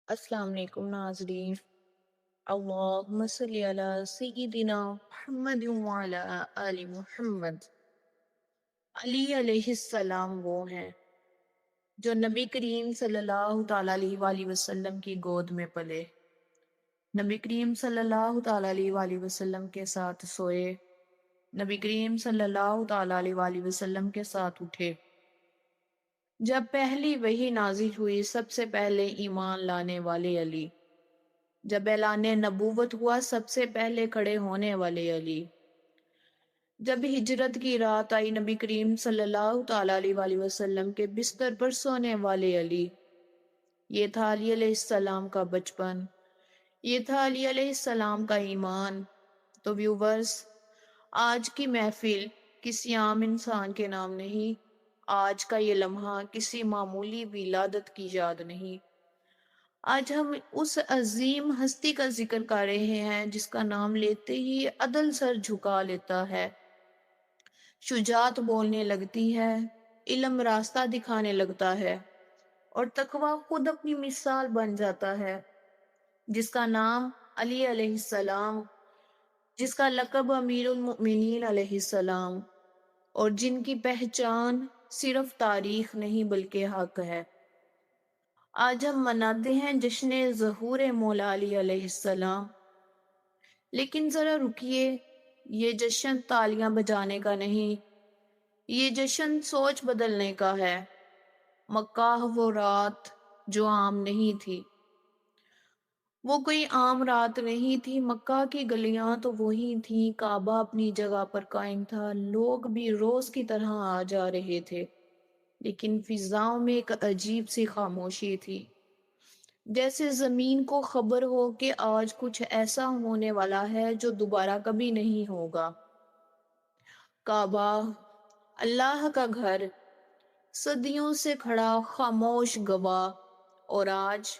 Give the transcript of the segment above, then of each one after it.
السلام علیکم ناظرین، اللہم صلی علی سیدنا محمد وعلی آل محمد۔ علی علیہ السلام وہ ہیں جو نبی کریم صلی اللہ تعالیٰ علیہ وآلہ وسلم کی گود میں پلے، نبی کریم صلی اللہ تعالیٰ علیہ وآلہ وسلم کے ساتھ سوئے، نبی کریم صلی اللہ تعالیٰ علیہ وآلہ وسلم کے ساتھ اٹھے۔ جب پہلی وحی نازل ہوئی سب سے پہلے ایمان لانے والے علی، جب اعلان نبوت ہوا سب سے پہلے کھڑے ہونے والے علی، جب ہجرت کی رات آئی نبی کریم صلی اللہ تعالیٰ علیہ وآلہ وسلم کے بستر پر سونے والے علی، یہ تھا علی علیہ السلام کا بچپن، یہ تھا علی علیہ السلام کا ایمان۔ تو ویورز، آج کی محفل کسی عام انسان کے نام نہیں، آج کا یہ لمحہ کسی معمولی ولادت کی یاد نہیں۔ آج ہم اس عظیم ہستی کا ذکر کر رہے ہیں جس کا نام لیتے ہی عدل سر جھکا لیتا ہے، شجاعت بولنے لگتی ہے، علم راستہ دکھانے لگتا ہے، اور تقوی خود اپنی مثال بن جاتا ہے، جس کا نام علی علیہ السلام، جس کا لقب امیر المؤمنین علیہ السلام، اور جن کی پہچان صرف تاریخ نہیں بلکہ حق ہے۔ آج ہم مناتے ہیں جشن ظہور مولا علی علیہ السلام، لیکن ذرا رکیے، یہ جشن تالیاں بجانے کا نہیں، یہ جشن سوچ بدلنے کا ہے۔ مکہ وہ رات جو عام نہیں تھی، وہ کوئی عام رات نہیں تھی، مکہ کی گلیاں تو وہی تھیں، کعبہ اپنی جگہ پر قائم تھا، لوگ بھی روز کی طرح آ جا رہے تھے، لیکن فضاؤں میں ایک عجیب سی خاموشی تھی، جیسے زمین کو خبر ہو کہ آج کچھ ایسا ہونے والا ہے جو دوبارہ کبھی نہیں ہوگا۔ کعبہ، اللہ کا گھر، صدیوں سے کھڑا خاموش گواہ، اور آج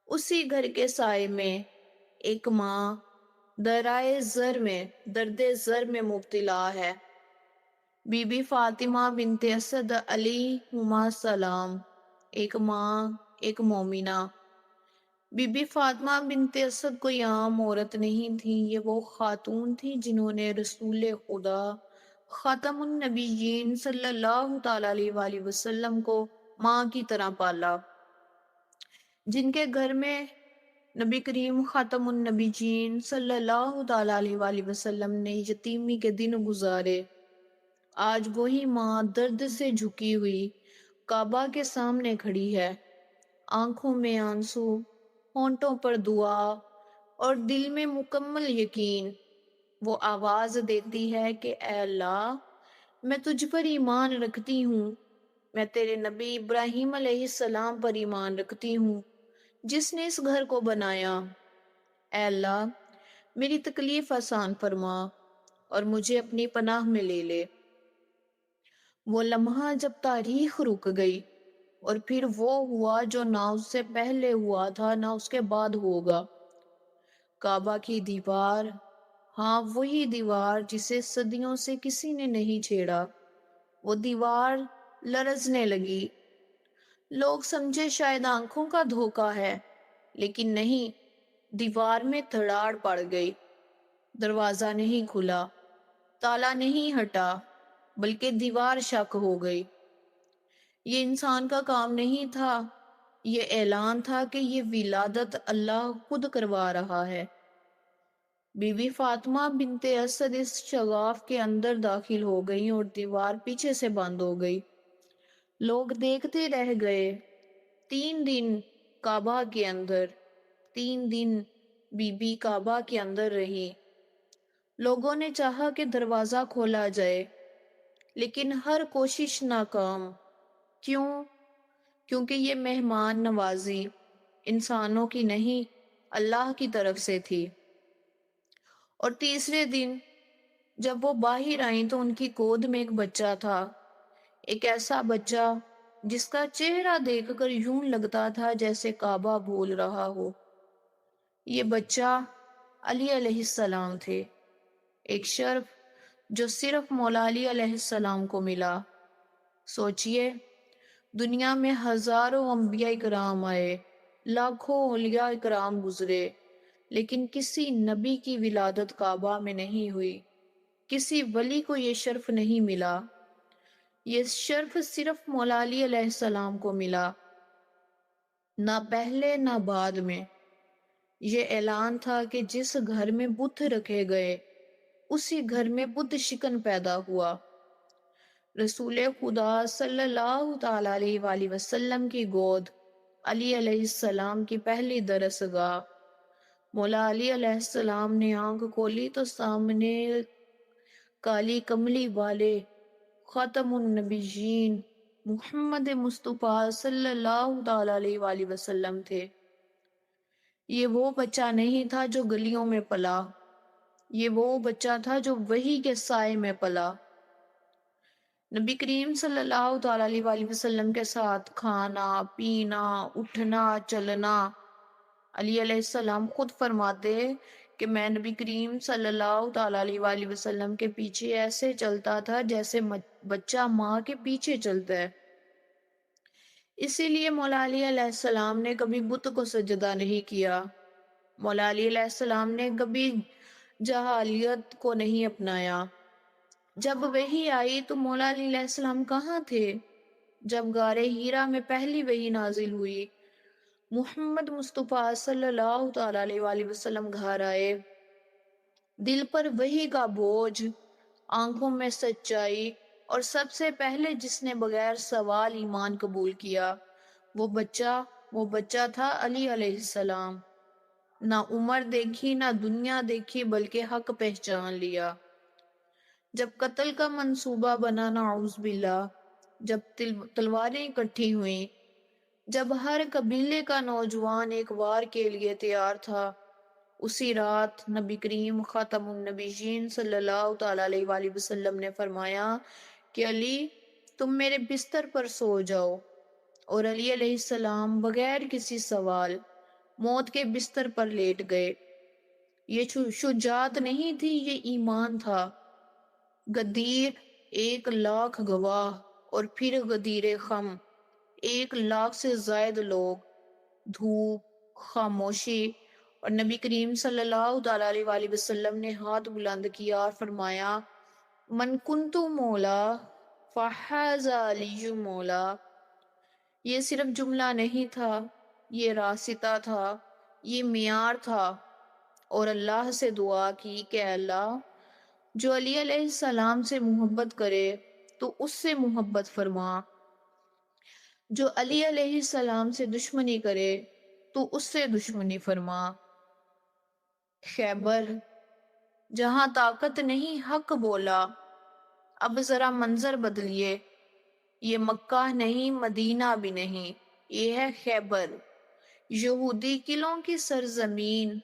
اسی گھر کے سائے میں ایک ماں درائے زر میں، درد زر میں مبتلا ہے، بی بی فاطمہ بنت اسد علیہما السلام، ایک ماں، ایک مومنہ۔ بی بی فاطمہ بنت اسد کوئی عام عورت نہیں تھی، یہ وہ خاتون تھی جنہوں نے رسول خدا خاتم النبیین صلی اللہ تعالیٰ علیہ وآلہ وسلم کو ماں کی طرح پالا، جن کے گھر میں نبی کریم خاتم النبیین صلی اللہ تعالیٰ علیہ وآلہ وسلم نے یتیمی کے دن گزارے۔ آج وہی ماں درد سے جھکی ہوئی کعبہ کے سامنے کھڑی ہے، آنکھوں میں آنسو، ہونٹوں پر دعا اور دل میں مکمل یقین۔ وہ آواز دیتی ہے کہ اے اللہ، میں تجھ پر ایمان رکھتی ہوں، میں تیرے نبی ابراہیم علیہ السلام پر ایمان رکھتی ہوں جس نے اس گھر کو بنایا۔ اے اللہ، میری تکلیف آسان فرما اور مجھے اپنی پناہ میں لے لے۔ وہ لمحہ جب تاریخ رک گئی، اور پھر وہ ہوا جو نہ اس سے پہلے ہوا تھا نہ اس کے بعد ہوگا۔ کعبہ کی دیوار، ہاں وہی دیوار جسے صدیوں سے کسی نے نہیں چھیڑا، وہ دیوار لرزنے لگی۔ لوگ سمجھے شاید آنکھوں کا دھوکا ہے، لیکن نہیں، دیوار میں دھڑاڑ پڑ گئی، دروازہ نہیں کھلا، تالا نہیں ہٹا، بلکہ دیوار شک ہو گئی۔ یہ انسان کا کام نہیں تھا، یہ اعلان تھا کہ یہ ولادت اللہ خود کروا رہا ہے۔ بی بی فاطمہ بنت اسد اس شگاف کے اندر داخل ہو گئی اور دیوار پیچھے سے بند ہو گئی۔ لوگ دیکھتے رہ گئے، 3 دن کعبہ کے اندر، 3 دن بی بی کعبہ کے اندر رہی۔ لوگوں نے چاہا کہ دروازہ کھولا جائے، لیکن ہر کوشش ناکام۔ کیوں؟ کیونکہ یہ مہمان نوازی انسانوں کی نہیں، اللہ کی طرف سے تھی۔ اور تیسرے دن جب وہ باہر آئیں تو ان کی گود میں ایک بچہ تھا، ایک ایسا بچہ جس کا چہرہ دیکھ کر یوں لگتا تھا جیسے کعبہ بول رہا ہو۔ یہ بچہ علی علیہ السلام تھے، ایک شرف جو صرف مولا علی علیہ السلام کو ملا۔ سوچئے، دنیا میں ہزاروں انبیاء کرام آئے، لاکھوں اولیاء کرام گزرے، لیکن کسی نبی کی ولادت کعبہ میں نہیں ہوئی، کسی ولی کو یہ شرف نہیں ملا۔ یہ شرف صرف مولا علی علیہ السلام کو ملا، نہ پہلے نہ بعد میں۔ یہ اعلان تھا کہ جس گھر میں بت رکھے گئے اسی گھر میں بت شکن پیدا ہوا۔ رسول خدا صلی اللہ تعالی علیہ وآلہ وسلم کی گود علی علیہ السلام کی پہلی درسگاہ۔ مولا علی علیہ السلام نے آنکھ کھولی تو سامنے کالی کملی والے خاتم النبیین محمد مصطفیٰ صلی اللہ تعالی علیہ وآلہ وسلم تھے۔ یہ وہ بچہ نہیں تھا جو گلیوں میں پلا، یہ وہ بچہ تھا جو وحی کے سائے میں پلا۔ نبی کریم صلی اللہ تعالی علیہ وآلہ وسلم کے ساتھ کھانا پینا اٹھنا چلنا۔ علی علیہ السلام خود فرماتے کہ میں نبی کریم صلی اللہ تعالی علیہ وآلہ وسلم کے پیچھے ایسے چلتا تھا جیسے بچہ ماں کے پیچھے چلتا ہے۔ اسی لیے مولا علی علیہ السلام نے کبھی بت کو سجدہ نہیں کیا، مولا علی علیہ السلام نے کبھی جاہلیت کو نہیں اپنایا۔ جب وحی آئی تو مولا علی علیہ السلام کہاں تھے؟ جب غار ہیرا میں پہلی وحی نازل ہوئی، محمد مصطفیٰ صلی اللہ تعالی علیہ وآلہ وسلم گھر آئے، دل پر وحی کا بوجھ، آنکھوں میں سچائی، اور سب سے پہلے جس نے بغیر سوال ایمان قبول کیا وہ بچہ تھا علی علیہ السلام۔ نہ عمر دیکھی نہ دنیا دیکھی بلکہ حق پہچان لیا۔ جب قتل کا منصوبہ بنا نعوذ باللہ، جب تلواریں اکٹھی ہوئیں، جب ہر قبیلے کا نوجوان ایک وار کے لیے تیار تھا، اسی رات نبی کریم خاتم النبیین صلی اللہ تعالی علیہ وآلہ وسلم نے فرمایا کہ علی تم میرے بستر پر سو جاؤ، اور علی علیہ السلام بغیر کسی سوال موت کے بستر پر لیٹ گئے۔ یہ شجاعت نہیں تھی، یہ ایمان تھا۔ غدیر 1,00,000 گواہ اور پھر غدیر خم 1,00,000 سے زائد لوگ، دھوپ، خاموشی، اور نبی کریم صلی اللہ تعالی علیہ وآلہ وسلم نے ہاتھ بلند کیا اور فرمایا من کنت مولا فہذا علی مولا۔ یہ صرف جملہ نہیں تھا، یہ راستہ تھا، یہ معیار تھا، اور اللہ سے دعا کی کہ اللہ جو علی علیہ السلام سے محبت کرے تو اس سے محبت فرما، جو علی علیہ السلام سے دشمنی کرے تو اس سے دشمنی فرما۔ خیبر جہاں طاقت نہیں حق بولا۔ اب ذرا منظر بدلیے، یہ مکہ نہیں مدینہ بھی نہیں، یہ ہے خیبر، یہودی قلعوں کی سرزمین،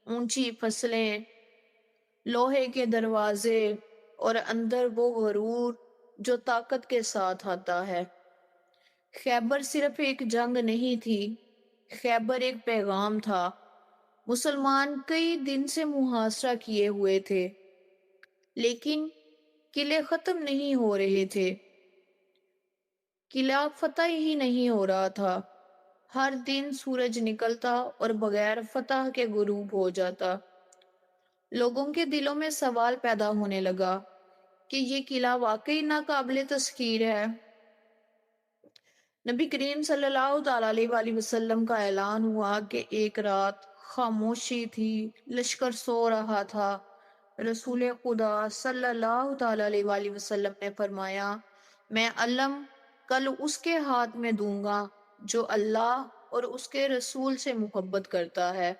اونچی فصلیں، لوہے کے دروازے، اور اندر وہ غرور جو طاقت کے ساتھ آتا ہے۔ خیبر صرف ایک جنگ نہیں تھی، خیبر ایک پیغام تھا۔ مسلمان کئی دن سے محاصرہ کیے ہوئے تھے، لیکن قلعے ختم نہیں ہو رہے تھے، قلعہ فتح ہی نہیں ہو رہا تھا۔ ہر دن سورج نکلتا اور بغیر فتح کے غروب ہو جاتا۔ لوگوں کے دلوں میں سوال پیدا ہونے لگا کہ یہ قلعہ واقعی ناقابل تسخیر ہے۔ نبی کریم صلی اللہ تعالی علیہ وآلہ وسلم کا اعلان ہوا کہ ایک رات خاموشی تھی، لشکر سو رہا تھا۔ رسول خدا صلی اللہ تعالی علیہ وآلہ وسلم نے فرمایا میں علم کل اس کے ہاتھ میں دوں گا جو اللہ اور اس کے رسول سے محبت کرتا ہے،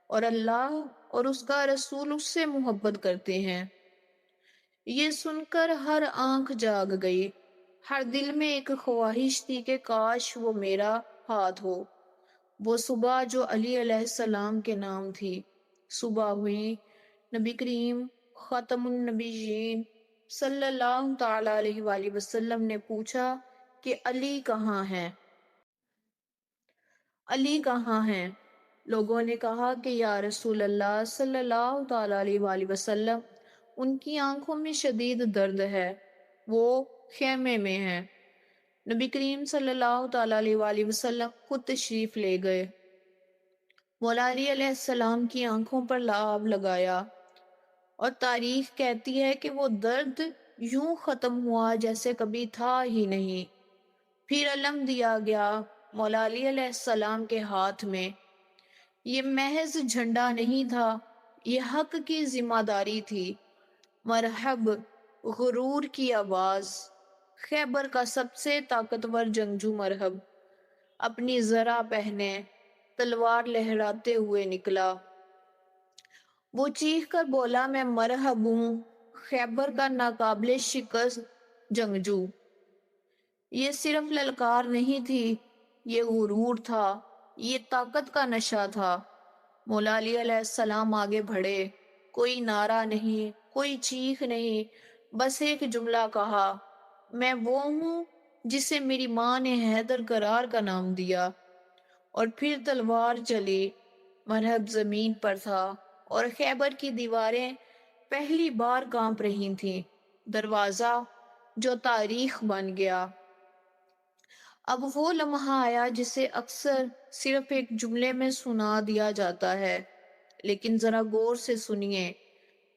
اور اللہ اور اس کا رسول اس سے محبت کرتے ہیں۔ یہ سن کر ہر آنکھ جاگ گئی، ہر دل میں ایک خواہش تھی کہ کاش وہ میرا ہاتھ ہو۔ وہ صبح جو علی علیہ السلام کے نام تھی، صبح ہوئی، نبی کریم خاتم النبیین صلی اللہ تعالی علیہ وآلہ وسلم نے پوچھا کہ علی کہاں ہے؟ علی کہاں ہیں؟ لوگوں نے کہا کہ یا رسول اللہ صلی اللہ تعالی علیہ وآلہ وسلم ان کی آنکھوں میں شدید درد ہے، وہ خیمے میں ہیں۔ نبی کریم صلی اللہ تعالی علیہ وآلہ وسلم خود تشریف لے گئے۔ مولا علی علیہ السلام کی آنکھوں پر لعاب لگایا، اور تاریخ کہتی ہے کہ وہ درد یوں ختم ہوا جیسے کبھی تھا ہی نہیں۔ پھر علم دیا گیا مولا علی علیہ السلام کے ہاتھ میں۔ یہ محض جھنڈا نہیں تھا، یہ حق کی ذمہ داری تھی۔ مرحب غرور کی آواز، خیبر کا سب سے طاقتور جنگجو مرحب اپنی زرہ پہنے تلوار لہراتے ہوئے نکلا۔ وہ چیخ کر بولا، میں مرحب ہوں، خیبر کا ناقابل شکست جنگجو۔ یہ صرف للکار نہیں تھی، یہ غرور تھا، یہ طاقت کا نشہ تھا۔ مولا علی علیہ السلام آگے بڑھے، کوئی نعرہ نہیں، کوئی چیخ نہیں، بس ایک جملہ کہا، میں وہ ہوں جسے میری ماں نے حیدر کرار کا نام دیا۔ اور پھر تلوار چلی۔ مرحب زمین پر تھا اور خیبر کی دیواریں پہلی بار کانپ رہی تھیں۔ دروازہ جو تاریخ بن گیا۔ اب وہ لمحہ آیا جسے اکثر صرف ایک جملے میں سنا دیا جاتا ہے، لیکن ذرا غور سے سنیے۔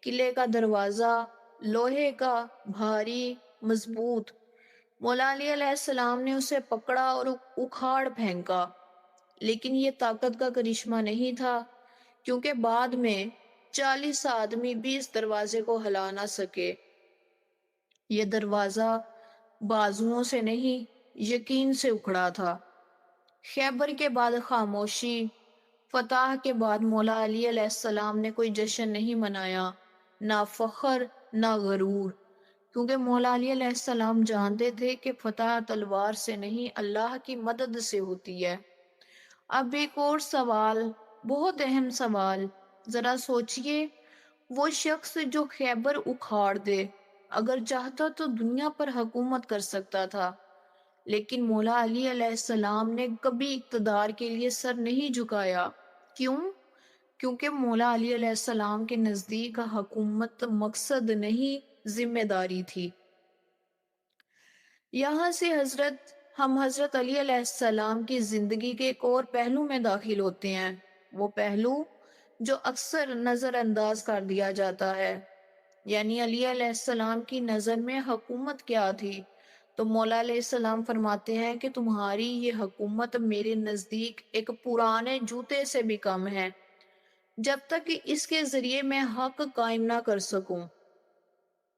قلعے کا دروازہ لوہے کا، بھاری، مضبوط۔ مولا علی علیہ السلام نے اسے پکڑا اور اکھاڑ پھینکا، لیکن یہ طاقت کا کرشمہ نہیں تھا، کیونکہ بعد میں 40 آدمی بھی اس دروازے کو ہلا نہ سکے۔ یہ دروازہ بازوؤں سے نہیں، یقین سے اکھڑا تھا۔ خیبر کے بعد خاموشی، فتح کے بعد مولا علی علیہ السلام نے کوئی جشن نہیں منایا، نہ فخر نہ غرور، کیونکہ مولا علی علیہ السلام جانتے تھے کہ فتح تلوار سے نہیں، اللہ کی مدد سے ہوتی ہے۔ اب ایک اور سوال، بہت اہم سوال، ذرا سوچئے، وہ شخص جو خیبر اکھاڑ دے، اگر چاہتا تو دنیا پر حکومت کر سکتا تھا، لیکن مولا علی علیہ السلام نے کبھی اقتدار کے لیے سر نہیں جھکایا۔ کیوں؟ کیونکہ مولا علی علیہ السلام کے نزدیک حکومت مقصد نہیں، ذمہ داری تھی۔ یہاں سے ہم حضرت علی علیہ السلام کی زندگی کے ایک اور پہلو میں داخل ہوتے ہیں، وہ پہلو جو اکثر نظر انداز کر دیا جاتا ہے، یعنی علی علیہ السلام کی نظر میں حکومت کیا تھی۔ تو مولا علیہ السلام فرماتے ہیں کہ تمہاری یہ حکومت میرے نزدیک ایک پرانے جوتے سے بھی کم ہے، جب تک کہ اس کے ذریعے میں حق قائم نہ کر سکوں۔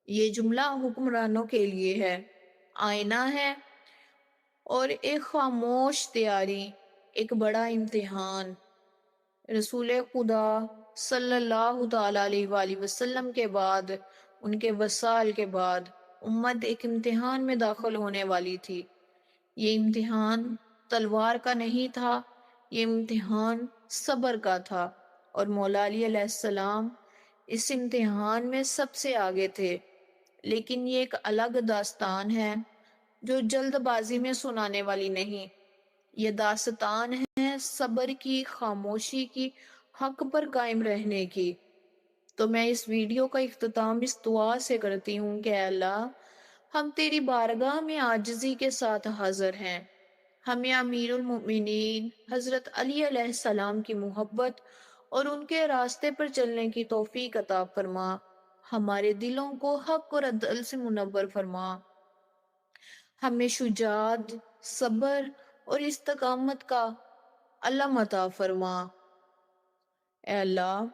یہ جملہ حکمرانوں کے لیے ہے، آئینہ ہے، اور ایک خاموش تیاری، ایک بڑا امتحان۔ رسول خدا صلی اللہ تعالی علیہ وآلہ وسلم کے بعد، ان کے وصال کے بعد، امت ایک امتحان میں داخل ہونے والی تھی۔ یہ امتحان تلوار کا نہیں تھا، یہ امتحان صبر کا تھا، اور مولا علی علیہ السلام اس امتحان میں سب سے آگے تھے۔ لیکن یہ ایک الگ داستان ہے جو جلد بازی میں سنانے والی نہیں، یہ داستان ہے صبر کی، خاموشی کی، حق پر قائم رہنے کی۔ تو میں اس ویڈیو کا اختتام اس دعا سے کرتی ہوں کہ اے اللہ، ہم تیری بارگاہ میں عاجزی کے ساتھ حاضر ہیں، ہمیں امیر المؤمنین حضرت علی علیہ السلام کی محبت اور ان کے راستے پر چلنے کی توفیق عطا فرما، ہمارے دلوں کو حق اور عدل سے منور فرما، ہمیں شجاعت، صبر اور استقامت کا علم عطا فرما۔ اے اللہ،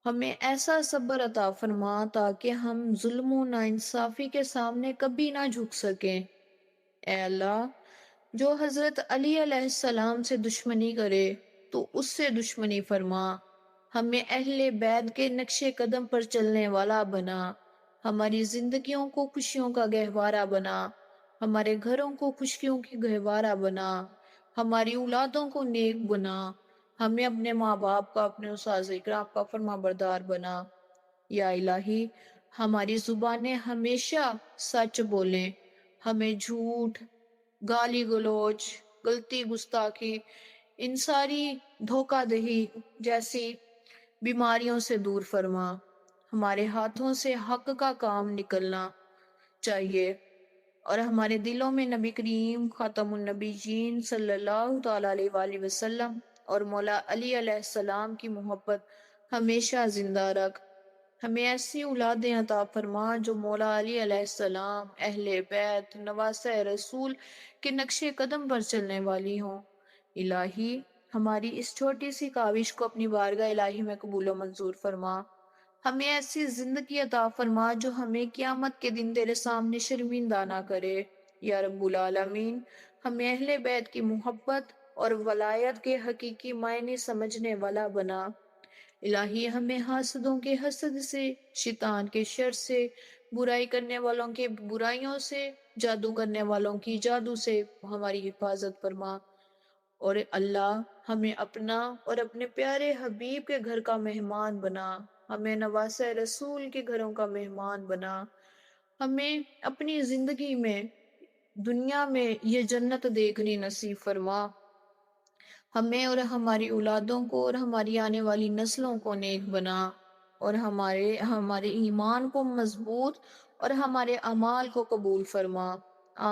ہمیں ایسا صبر عطا فرما تاکہ ہم ظلم و ناانصافی کے سامنے کبھی نہ جھک سکیں۔ اے اللہ، جو حضرت علی علیہ السلام سے دشمنی کرے تو اس سے دشمنی فرما، ہمیں اہل بیت کے نقش قدم پر چلنے والا بنا، ہماری زندگیوں کو خوشیوں کا گہوارہ بنا، ہمارے گھروں کو خوشیوں کی گہوارہ بنا، ہماری اولادوں کو نیک بنا، ہمیں اپنے ماں باپ کا، اپنے اساتذہ اکرام کا فرما بردار بنا۔ یا الہی، ہماری زبانیں ہمیشہ سچ بولیں، ہمیں جھوٹ، گالی گلوچ، غلطی، گستاخی، ان ساری دھوکہ دہی جیسی بیماریوں سے دور فرما۔ ہمارے ہاتھوں سے حق کا کام نکلنا چاہیے، اور ہمارے دلوں میں نبی کریم خاتم النبیین صلی اللہ تعالی علیہ وآلہ وسلم اور مولا علی علیہ السلام کی محبت ہمیشہ زندہ رکھ۔ ہمیں ایسی اولادیں عطا فرما جو مولا علی علیہ السلام، اہل بیت، نواسہ رسول کے نقش قدم پر چلنے والی ہوں۔ الہی ہماری اس چھوٹی سی کاوش کو اپنی بارگاہ الہی میں قبول و منظور فرما۔ ہمیں ایسی زندگی عطا فرما جو ہمیں قیامت کے دن تیرے سامنے شرمندہ نہ کرے۔ یا رب العالمین ہمیں اہل بیت کی محبت اور ولایت کے حقیقی معنی سمجھنے والا بنا۔ الہی ہمیں حاسدوں کے حسد سے، شیطان کے شر سے، برائی کرنے والوں کے برائیوں سے، جادو کرنے والوں کی جادو سے ہماری حفاظت فرما۔ اور اللہ ہمیں اپنا اور اپنے پیارے حبیب کے گھر کا مہمان بنا۔ ہمیں نواسہ رسول کے گھروں کا مہمان بنا۔ ہمیں اپنی زندگی میں، دنیا میں یہ جنت دیکھنی نصیب فرما۔ ہمیں اور ہماری اولادوں کو اور ہماری آنے والی نسلوں کو نیک بنا، اور ہمارے ایمان کو مضبوط اور ہمارے اعمال کو قبول فرما۔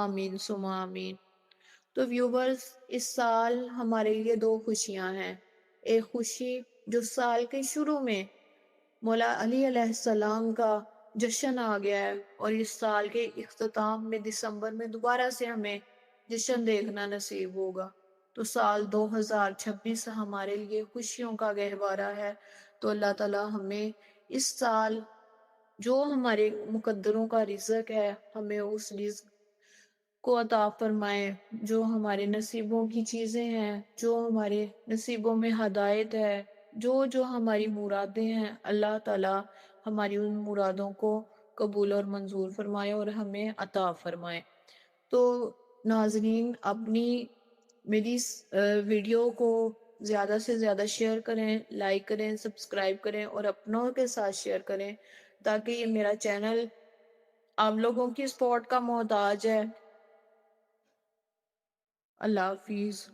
آمین ثم آمین۔ تو ویورز، اس سال ہمارے لیے دو خوشیاں ہیں۔ ایک خوشی جو سال کے شروع میں مولا علی علیہ السلام کا جشن آ گیا ہے، اور اس سال کے اختتام میں دسمبر میں دوبارہ سے ہمیں جشن دیکھنا نصیب ہوگا۔ تو سال 2026 ہمارے لیے خوشیوں کا گہوارہ ہے۔ تو اللہ تعالی ہمیں اس سال جو ہمارے مقدروں کا رزق ہے، ہمیں اس رزق کو عطا فرمائے۔ جو ہمارے نصیبوں کی چیزیں ہیں، جو ہمارے نصیبوں میں ہدایت ہے، جو ہماری مرادیں ہیں، اللہ تعالی ہماری ان مرادوں کو قبول اور منظور فرمائے اور ہمیں عطا فرمائے۔ تو ناظرین، میری اس ویڈیو کو زیادہ سے زیادہ شیئر کریں، لائک کریں، سبسکرائب کریں اور اپنوں کے ساتھ شیئر کریں، تاکہ یہ میرا چینل آپ لوگوں کی سپورٹ کا محتاج ہے۔ اللہ حافظ۔